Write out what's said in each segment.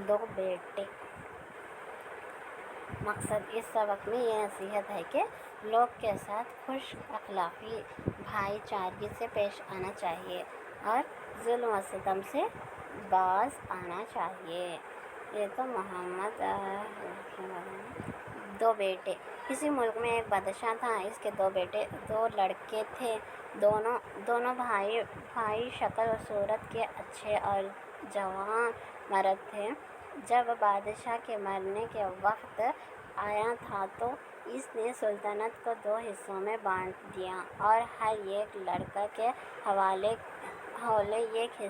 دو بیٹے۔ مقصد اس سبق میں یہ نصیحت ہے کہ لوگ کے ساتھ خوش اخلاقی، بھائی چارگی سے پیش آنا چاہیے اور ظلم و ستم سے باز آنا چاہیے۔ یہ تو محمد دو بیٹے۔ کسی ملک میں ایک بادشاہ تھا، اس کے دو بیٹے، دو لڑکے تھے۔ دونوں بھائی شکل و صورت کے اچھے اور جوان مرد تھے۔ جب بادشاہ کے مرنے کا وقت آیا تھا تو اس نے سلطنت کو دو حصوں میں بانٹ دیا اور ہر ایک لڑکے کے حوالے ایک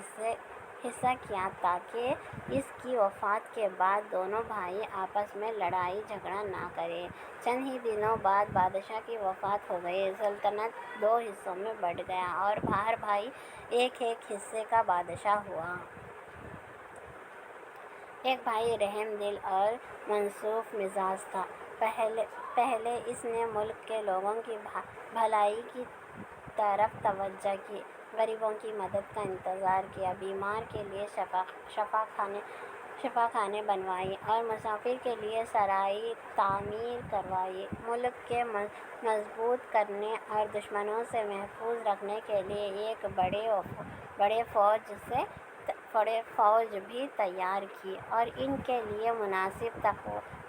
حصہ کیا تاکہ اس کی وفات کے بعد دونوں بھائی آپس میں لڑائی جھگڑا نہ کریں۔ چند ہی دنوں بعد بادشاہ کی وفات ہو گئی، سلطنت دو حصوں میں بٹ گیا اور ہر بھائی ایک حصے کا بادشاہ ہوا۔ ایک بھائی رحم دل اور منصوف مزاج تھا۔ پہلے اس نے ملک کے لوگوں کی بھلائی کی طرف توجہ کی، غریبوں کی مدد کا انتظام کیا، بیمار کے لیے شفا خانے بنوائے اور مسافر کے لیے سرائیں تعمیر کروائی۔ ملک کے مضبوط کرنے اور دشمنوں سے محفوظ رکھنے کے لیے ایک بڑے فوج بھی تیار کی اور ان کے لیے مناسب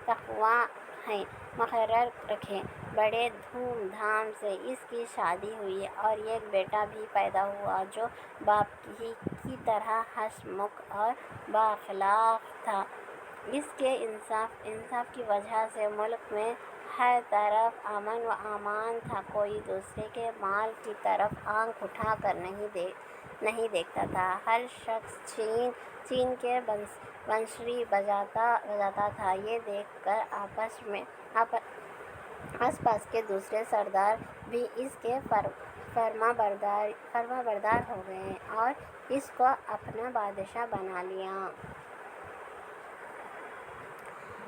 تنخواہیں مقرر رکھیں۔ بڑے دھوم دھام سے اس کی شادی ہوئی اور ایک بیٹا بھی پیدا ہوا جو باپ کی طرح ہنس مکھ اور بااخلاق تھا۔ اس کے انصاف کی وجہ سے ملک میں ہر طرف امن و امان تھا، کوئی دوسرے کے مال کی طرف آنکھ اٹھا کر نہیں دیکھتا تھا، ہر شخص چین کے بنشری بجاتا تھا۔ یہ دیکھ کر آس پاس کے دوسرے سردار بھی اس کے فرما بردار ہو گئے اور اس کو اپنا بادشاہ بنا لیا۔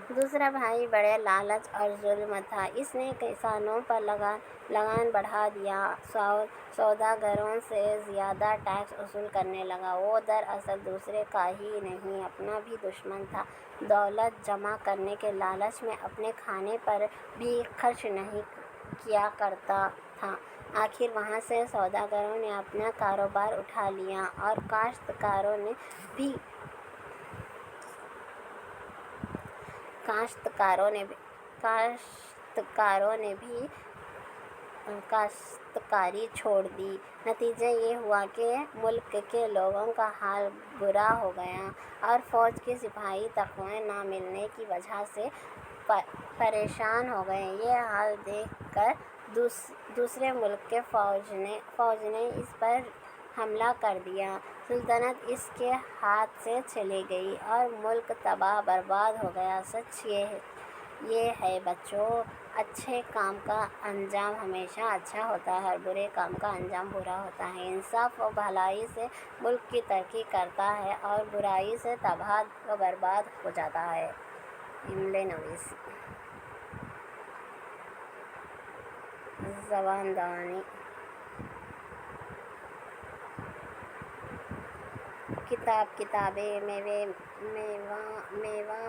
دوسرا بھائی بڑے لالچ اور ظلم تھا، اس نے کسانوں پر لگان بڑھا دیا، سوداگروں سے زیادہ ٹیکس وصول کرنے لگا۔ وہ دراصل دوسرے کا ہی نہیں اپنا بھی دشمن تھا، دولت جمع کرنے کے لالچ میں اپنے کھانے پر بھی خرچ نہیں کیا کرتا تھا۔ آخر وہاں سے سوداگروں نے اپنا کاروبار اٹھا لیا اور کاشتکاروں نے بھی کاشتکاری چھوڑ دی۔ نتیجہ یہ ہوا کہ ملک کے لوگوں کا حال برا ہو گیا اور فوج کے سپاہی تنخواہیں نہ ملنے کی وجہ سے پریشان ہو گئے۔ یہ حال دیکھ کر دوسرے ملک کے فوج نے اس پر حملہ کر دیا، سلطنت اس کے ہاتھ سے چلی گئی اور ملک تباہ برباد ہو گیا۔ سچ یہ ہے بچوں، اچھے کام کا انجام ہمیشہ اچھا ہوتا ہے اور برے کام کا انجام برا ہوتا ہے۔ انصاف و بھلائی سے ملک کی ترقی کرتا ہے اور برائی سے تباہ و برباد ہو جاتا ہے۔ املے نویسی، زبان دانی، کتابیں، میوہ